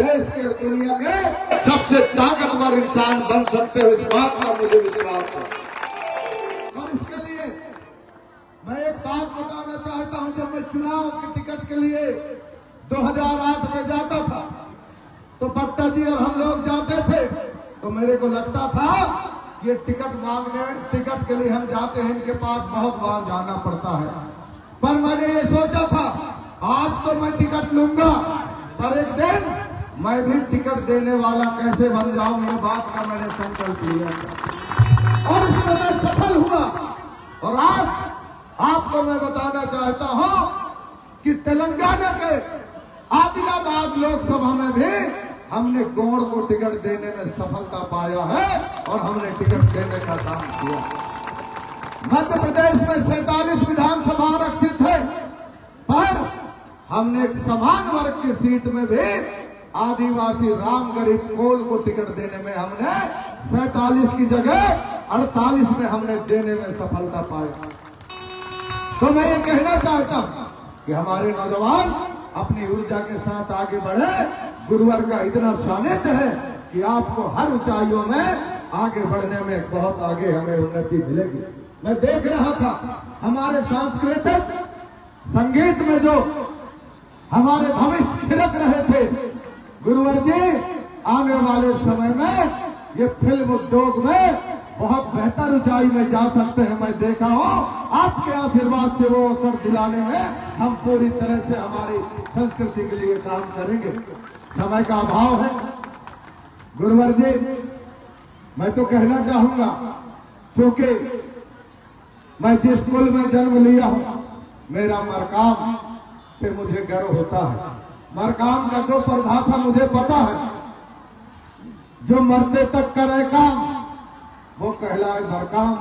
देश के दुनिया में सबसे ताकतवर इंसान बन सकते हो, इस बात का मुझे विश्वास है। और इसके लिए मैं एक बात बताना चाहता हूं, जब मैं चुनाव की टिकट के लिए 2008 में जाता था तो पट्टा जी और हम लोग जाते थे तो मेरे को लगता था कि ये टिकट मांगने, टिकट के लिए हम जाते हैं, इनके पास बहुत बार जाना पड़ता है। पर मैंने ये सोचा था आज तो मैं टिकट लूंगा, पर एक दिन मैं भी टिकट देने वाला कैसे बन जाऊं, ये बात का मैंने संकल्प लिया और इसमें मैं सफल हुआ। और आज आपको मैं बताना चाहता हूं कि तेलंगाना के आदिलाबाद लोकसभा में भी हमने गौड़ को टिकट देने में सफलता पाया है और हमने टिकट देने का काम किया। मध्य प्रदेश में 47 विधानसभा आरक्षित है, पर हमने एक समान वर्ग की सीट में भी आदिवासी राम गरीब कोल को टिकट देने में हमने 47 की जगह 48 में हमने देने में सफलता पाई। तो मैं ये कहना चाहता हूं कि हमारे नौजवान अपनी ऊर्जा के साथ आगे बढ़े। गुरुवर का इतना सानिध्य है कि आपको हर ऊंचाइयों में आगे बढ़ने में बहुत आगे हमें उन्नति मिलेगी। मैं देख रहा था हमारे सांस्कृतिक संगीत में जो हमारे भविष्य थिरक रहे थे, गुरुवर जी आने वाले समय में ये फिल्म उद्योग में बहुत बेहतर ऊंचाई में जा सकते हैं। मैं देखा हूं आपके आशीर्वाद से वो अवसर दिलाने में हम पूरी तरह से हमारी संस्कृति के लिए काम करेंगे। समय का अभाव है गुरुवर जी, मैं तो कहना चाहूंगा क्योंकि मैं जिस कुल में जन्म लिया हूं, मेरा मरकाम पे मुझे गर्व होता है। मरकाम का जो परिभाषा मुझे पता है, जो मरते तक करे काम वो कहलाए मरकाम,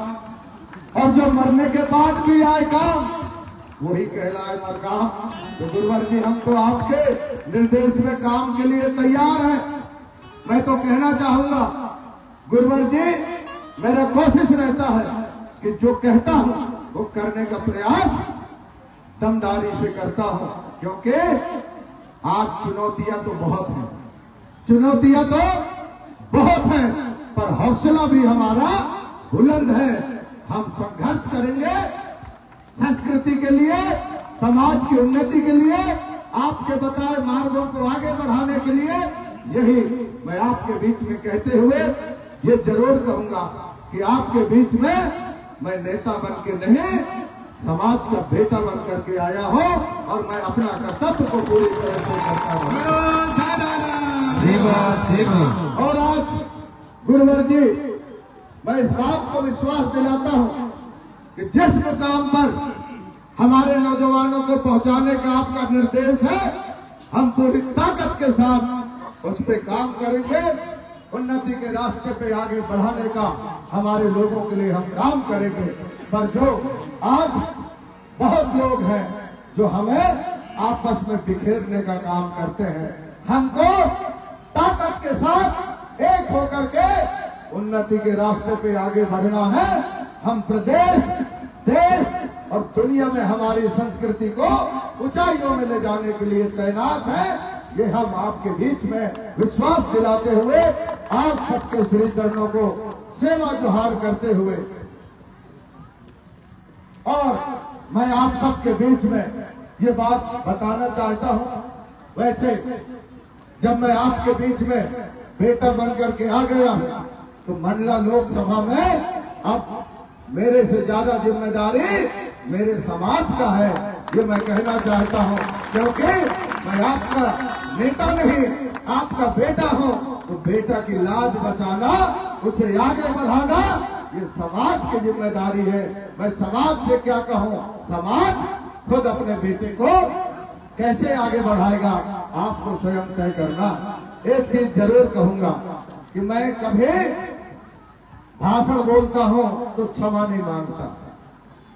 और जो मरने के बाद भी आए काम वही कहलाए मरकाम। तो गुरुवर जी हम तो आपके निर्देश में काम के लिए तैयार हैं। मैं तो कहना चाहूंगा गुरुवर जी, मेरा कोशिश रहता है कि जो कहता हूं वो करने का प्रयास दमदारी से करता हूं, क्योंकि आज चुनौतियां तो बहुत हैं, चुनौतियां तो बहुत हैं, पर हौसला भी हमारा बुलंद है। हम संघर्ष करेंगे संस्कृति के लिए, समाज की उन्नति के लिए, आपके बताए मार्गों को आगे बढ़ाने के लिए। यही मैं आपके बीच में कहते हुए ये जरूर कहूंगा कि आपके बीच में मैं नेता बन के नहीं, समाज का बेटा बन करके आया हूं और मैं अपना कर्तव्य को पूरी तरह से करता हूं। और आज गुरुवर जी मैं इस बात को विश्वास दिलाता हूं कि जिस मुकाम पर हमारे नौजवानों को पहुंचाने का आपका निर्देश है, हम पूरी ताकत के साथ उस पे काम करेंगे। उन्नति के रास्ते पे आगे बढ़ाने का हमारे लोगों के लिए हम काम करेंगे। पर जो आज बहुत लोग हैं जो हमें आपस में बिखेरने का काम करते हैं, हमको ताकत के साथ एक होकर के उन्नति के रास्ते पे आगे बढ़ना है। हम प्रदेश, देश और दुनिया में हमारी संस्कृति को ऊंचाइयों में ले जाने के लिए तैनात हैं। ये हम आपके बीच में विश्वास दिलाते हुए आप सबके श्री चरणों को सेवा जोहार करते हुए, और मैं आप सबके बीच में ये बात बताना चाहता हूं, वैसे जब मैं आपके बीच में बेटा बनकर के आ गया हूं तो मंडला लोकसभा में अब मेरे से ज्यादा जिम्मेदारी मेरे समाज का है, ये मैं कहना चाहता हूं। क्योंकि मैं आपका नेता नहीं, आपका बेटा हूं, तो बेटा की लाज बचाना, उसे आगे बढ़ाना ये समाज की जिम्मेदारी है। मैं समाज से क्या कहूं, समाज खुद अपने बेटे को कैसे आगे बढ़ाएगा आपको स्वयं तय करना। एक चीज जरूर कहूंगा कि मैं कभी भाषण बोलता हूं तो क्षमा नहीं मांगता,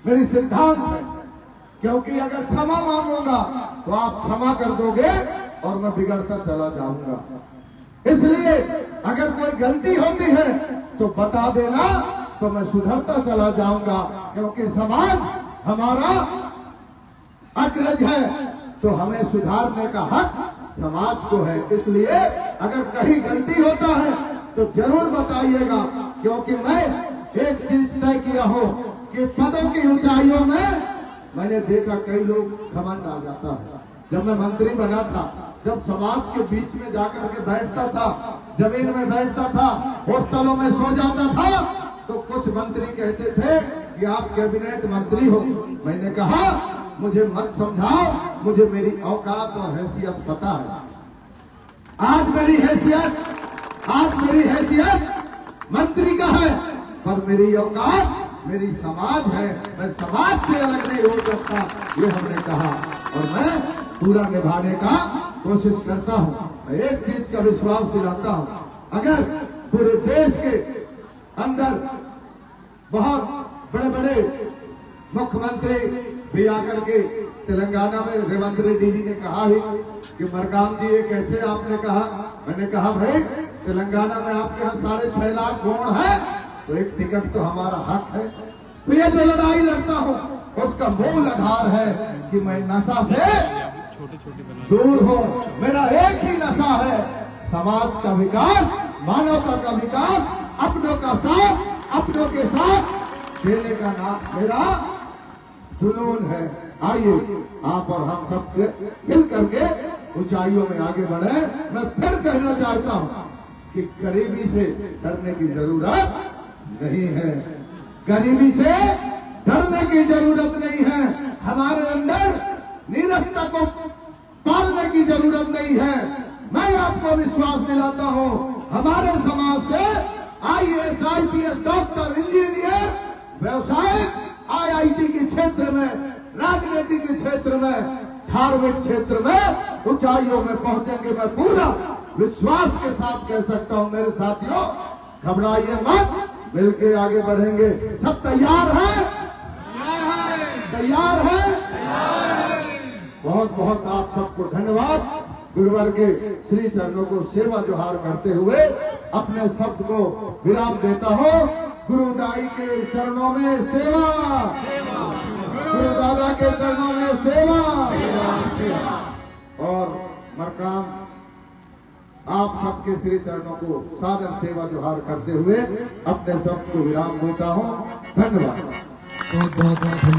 मेरी सिद्धांत है। क्योंकि अगर क्षमा मांगूंगा तो आप क्षमा कर दोगे और मैं बिगड़ता चला जाऊंगा। इसलिए अगर कोई गलती होती है तो बता देना, तो मैं सुधरता चला जाऊंगा। क्योंकि समाज हमारा अग्रज है, तो हमें सुधारने का हक समाज को है। इसलिए अगर कहीं गलती होता है तो जरूर बताइएगा, क्योंकि मैं एक चीज तय किया हो कि पदों की ऊंचाइयों में मैंने देखा कई लोग घमंड आ जाता है। जब मैं मंत्री बना था, जब समाज के बीच में जाकर के बैठता था, जमीन में बैठता था, हॉस्टलों में सो जाता था, तो कुछ मंत्री कहते थे कि आप कैबिनेट मंत्री हो। मैंने कहा मुझे मत समझाओ, मुझे मेरी औकात और हैसियत पता है। आज मेरी हैसियत मंत्री का है, पर मेरी औकात मेरी समाज है। मैं समाज से अलग नहीं हो सकता, ये हमने कहा, और मैं पूरा निभाने का कोशिश करता हूं। मैं एक चीज का विश्वास दिलाता हूं, अगर पूरे देश के अंदर बहुत बड़े बड़े मुख्यमंत्री भी आकर के तेलंगाना में रेवंत रेड्डी जी ने कहा है कि मरकाम जी ये कैसे आपने कहा। मैंने कहा भाई तेलंगाना में आपके यहाँ 6.5 लाख वोट है, तो एक टिकट तो हमारा हक है। तो ये जो लड़ाई लड़ता हूँ उसका मूल आधार है कि मैं नशा से दूर हूँ। मेरा एक ही नशा है, समाज का विकास, मानवता का विकास, अपनों का साथ, अपनों के साथ देने का नाम मेरा जुनून है। आइए आप और हम सब मिल करके ऊंचाइयों में आगे बढ़े। मैं फिर कहना चाहता हूँ कि गरीबी से डरने की जरूरत नहीं है, गरीबी से डरने की जरूरत नहीं है। हमारे अंदर नीरसता को पालने की जरूरत नहीं है। मैं आपको विश्वास दिलाता हूँ, हमारे समाज से IAS, IPS, डॉक्टर, इंजीनियर, व्यवसाय, IIT के क्षेत्र में, राजनीति के क्षेत्र में, धार्मिक क्षेत्र में ऊंचाइयों में पहुंचेंगे। मैं पूरा विश्वास के साथ कह सकता हूं मेरे साथियों, घबराइए मत, मिलके आगे बढ़ेंगे। सब तैयार हैं? तैयार हैं? बहुत बहुत आप सबको धन्यवाद। गुरुवर के श्री चरणों को सेवा जोहार करते हुए अपने शब्द को विराम देता हूँ। गुरुदाई के चरणों में सेवा, गुरु दादा के चरणों में सेवा, और मरकाम आप सबके श्री चरणों को सादर सेवा जोहार करते हुए अपने शब्द को विराम देता हूँ। धन्यवाद। बहुत बहुत धन्यवाद।